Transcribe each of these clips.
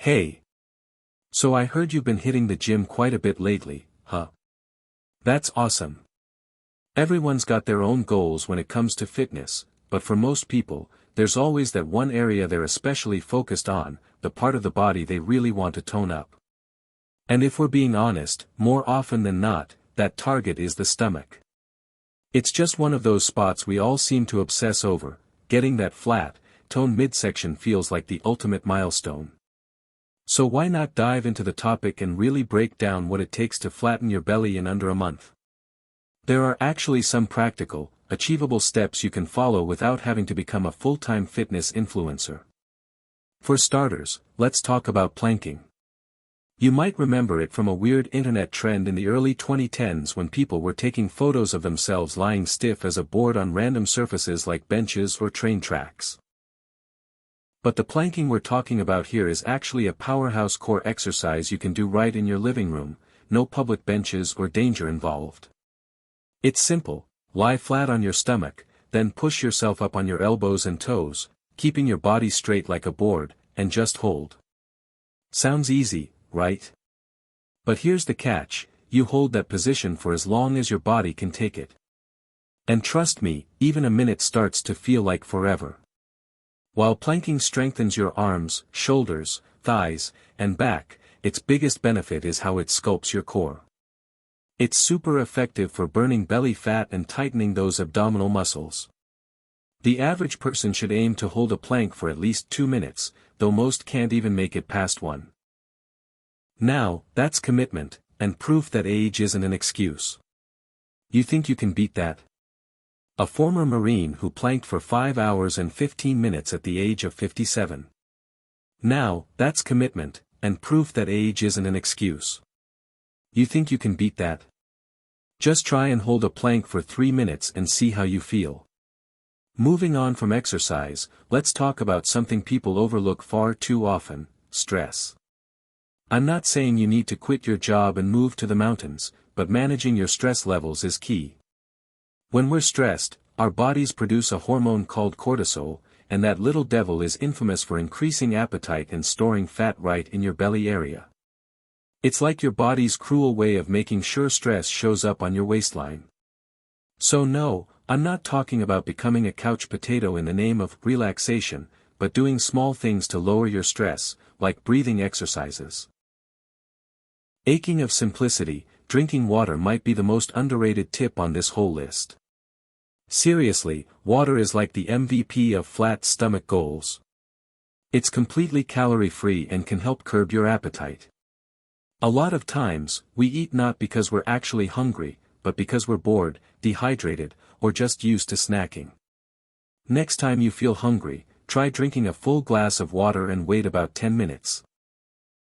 Hey. So I heard you've been hitting the gym quite a bit lately, huh? That's awesome. Everyone's got their own goals when it comes to fitness, but for most people, there's always that one area they're especially focused on, the part of the body they really want to tone up. And if we're being honest, more often than not, that target is the stomach. It's just one of those spots we all seem to obsess over. Getting that flat, toned midsection feels like the ultimate milestone. So why not dive into the topic and really break down what it takes to flatten your belly in under a month? There are actually some practical, achievable steps you can follow without having to become a full-time fitness influencer. For starters, let's talk about planking. You might remember it from a weird internet trend in the early 2010s when people were taking photos of themselves lying stiff as a board on random surfaces like benches or train tracks. But the planking we're talking about here is actually a powerhouse core exercise you can do right in your living room, no public benches or danger involved. It's simple: lie flat on your stomach, then push yourself up on your elbows and toes, keeping your body straight like a board, and just hold. Sounds easy, right? But here's the catch: you hold that position for as long as your body can take it. And trust me, even a minute starts to feel like forever. While planking strengthens your arms, shoulders, thighs, and back, its biggest benefit is how it sculpts your core. It's super effective for burning belly fat and tightening those abdominal muscles. The average person should aim to hold a plank for at least 2 minutes, though most can't even make it past 1. Now, that's commitment, and proof that age isn't an excuse. You think you can beat that? A former Marine who planked for 5 hours and 15 minutes at the age of 57. Now, that's commitment, and proof that age isn't an excuse. You think you can beat that? Just try and hold a plank for 3 minutes and see how you feel. Moving on from exercise, let's talk about something people overlook far too often: stress. I'm not saying you need to quit your job and move to the mountains, but managing your stress levels is key. When we're stressed, our bodies produce a hormone called cortisol, and that little devil is infamous for increasing appetite and storing fat right in your belly area. It's like your body's cruel way of making sure stress shows up on your waistline. So no, I'm not talking about becoming a couch potato in the name of relaxation, but doing small things to lower your stress, like breathing exercises. Aching of simplicity, drinking water might be the most underrated tip on this whole list. Seriously, water is like the MVP of flat stomach goals. It's completely calorie-free and can help curb your appetite. A lot of times, we eat not because we're actually hungry, but because we're bored, dehydrated, or just used to snacking. Next time you feel hungry, try drinking a full glass of water and wait about 10 minutes.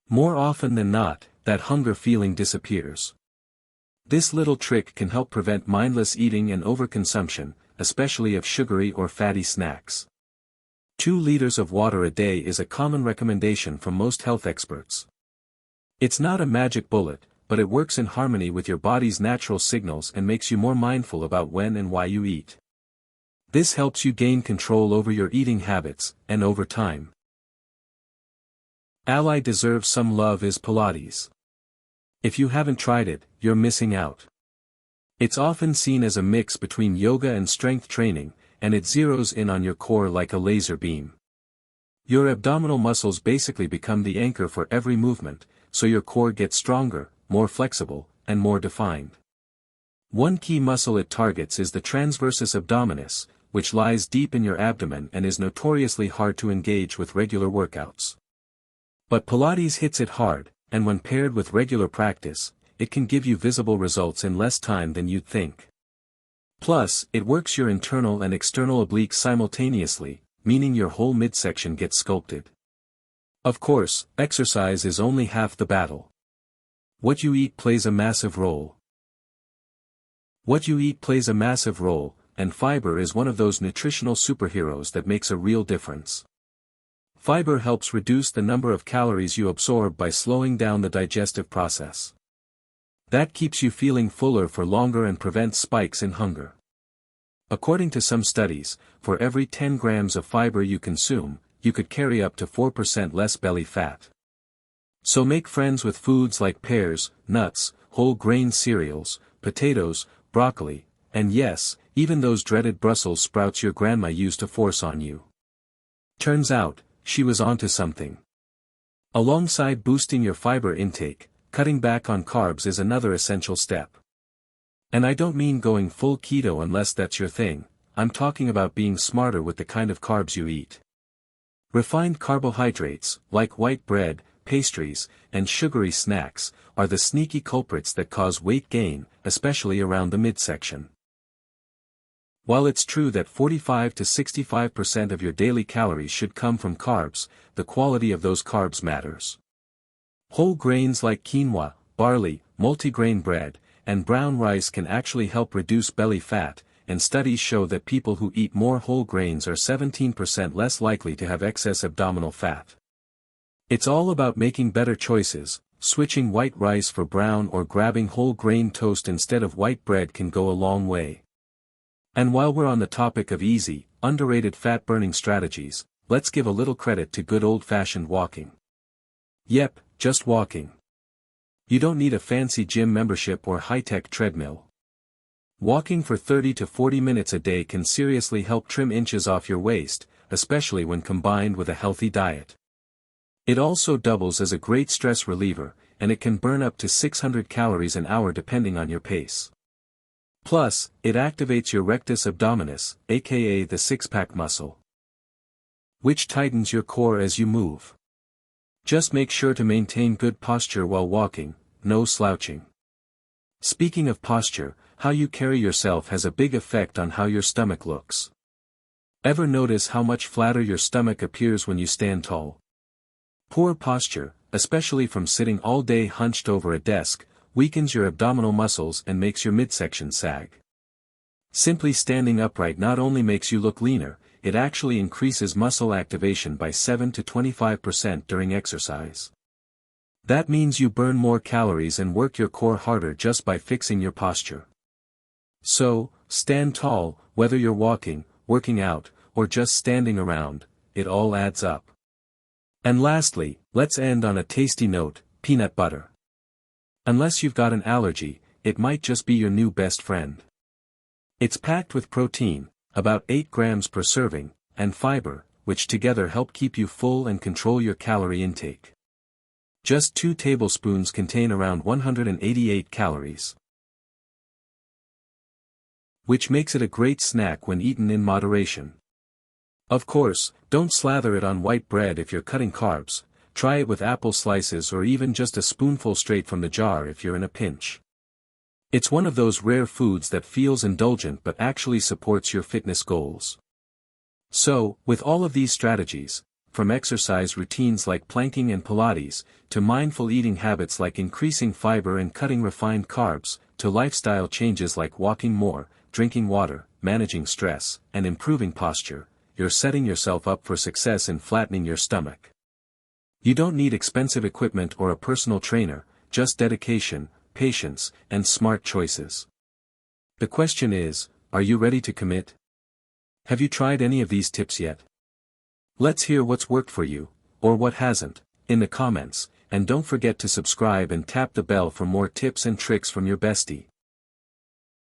More often than not, that hunger feeling disappears. This little trick can help prevent mindless eating and overconsumption, especially of sugary or fatty snacks. 2 liters of water a day is a common recommendation from most health experts. It's not a magic bullet, but it works in harmony with your body's natural signals and makes you more mindful about when and why you eat. This helps you gain control over your eating habits, and over time. Ally deserves some love is Pilates. If you haven't tried it, you're missing out. It's often seen as a mix between yoga and strength training, and it zeroes in on your core like a laser beam. Your abdominal muscles basically become the anchor for every movement, so your core gets stronger, more flexible, and more defined. One key muscle it targets is the transversus abdominis, which lies deep in your abdomen and is notoriously hard to engage with regular workouts. But Pilates hits it hard, and when paired with regular practice, it can give you visible results in less time than you'd think. Plus, it works your internal and external obliques simultaneously, meaning your whole midsection gets sculpted. Of course, exercise is only half the battle. What you eat plays a massive role. What you eat plays a massive role, and fiber is one of those nutritional superheroes that makes a real difference. Fiber helps reduce the number of calories you absorb by slowing down the digestive process. That keeps you feeling fuller for longer and prevents spikes in hunger. According to some studies, for every 10 grams of fiber you consume, you could carry up to 4% less belly fat. So make friends with foods like pears, nuts, whole grain cereals, potatoes, broccoli, and yes, even those dreaded Brussels sprouts your grandma used to force on you. Turns out, she was onto something. Alongside boosting your fiber intake, cutting back on carbs is another essential step. And I don't mean going full keto unless that's your thing, I'm talking about being smarter with the kind of carbs you eat. Refined carbohydrates, like white bread, pastries, and sugary snacks, are the sneaky culprits that cause weight gain, especially around the midsection. While it's true that 45 to 65% of your daily calories should come from carbs, the quality of those carbs matters. Whole grains like quinoa, barley, multigrain bread, and brown rice can actually help reduce belly fat, and studies show that people who eat more whole grains are 17% less likely to have excess abdominal fat. It's all about making better choices. Switching white rice for brown or grabbing whole grain toast instead of white bread can go a long way. And while we're on the topic of easy, underrated fat-burning strategies, let's give a little credit to good old-fashioned walking. Yep, just walking. You don't need a fancy gym membership or high-tech treadmill. Walking for 30 to 40 minutes a day can seriously help trim inches off your waist, especially when combined with a healthy diet. It also doubles as a great stress reliever, and it can burn up to 600 calories an hour depending on your pace. Plus, it activates your rectus abdominis, aka the six-pack muscle, which tightens your core as you move. Just make sure to maintain good posture while walking, no slouching. Speaking of posture, how you carry yourself has a big effect on how your stomach looks. Ever notice how much flatter your stomach appears when you stand tall? Poor posture, especially from sitting all day hunched over a desk, weakens your abdominal muscles and makes your midsection sag. Simply standing upright not only makes you look leaner, it actually increases muscle activation by 7 to 25% during exercise. That means you burn more calories and work your core harder just by fixing your posture. So, stand tall, whether you're walking, working out, or just standing around, it all adds up. And lastly, let's end on a tasty note, peanut butter. Unless you've got an allergy, it might just be your new best friend. It's packed with protein, about 8 grams per serving, and fiber, which together help keep you full and control your calorie intake. Just 2 tablespoons contain around 188 calories, which makes it a great snack when eaten in moderation. Of course, don't slather it on white bread if you're cutting carbs. Try it with apple slices or even just a spoonful straight from the jar if you're in a pinch. It's one of those rare foods that feels indulgent but actually supports your fitness goals. So, with all of these strategies, from exercise routines like planking and Pilates, to mindful eating habits like increasing fiber and cutting refined carbs, to lifestyle changes like walking more, drinking water, managing stress, and improving posture, you're setting yourself up for success in flattening your stomach. You don't need expensive equipment or a personal trainer, just dedication, patience, and smart choices. The question is, are you ready to commit? Have you tried any of these tips yet? Let's hear what's worked for you, or what hasn't, in the comments, and don't forget to subscribe and tap the bell for more tips and tricks from your bestie.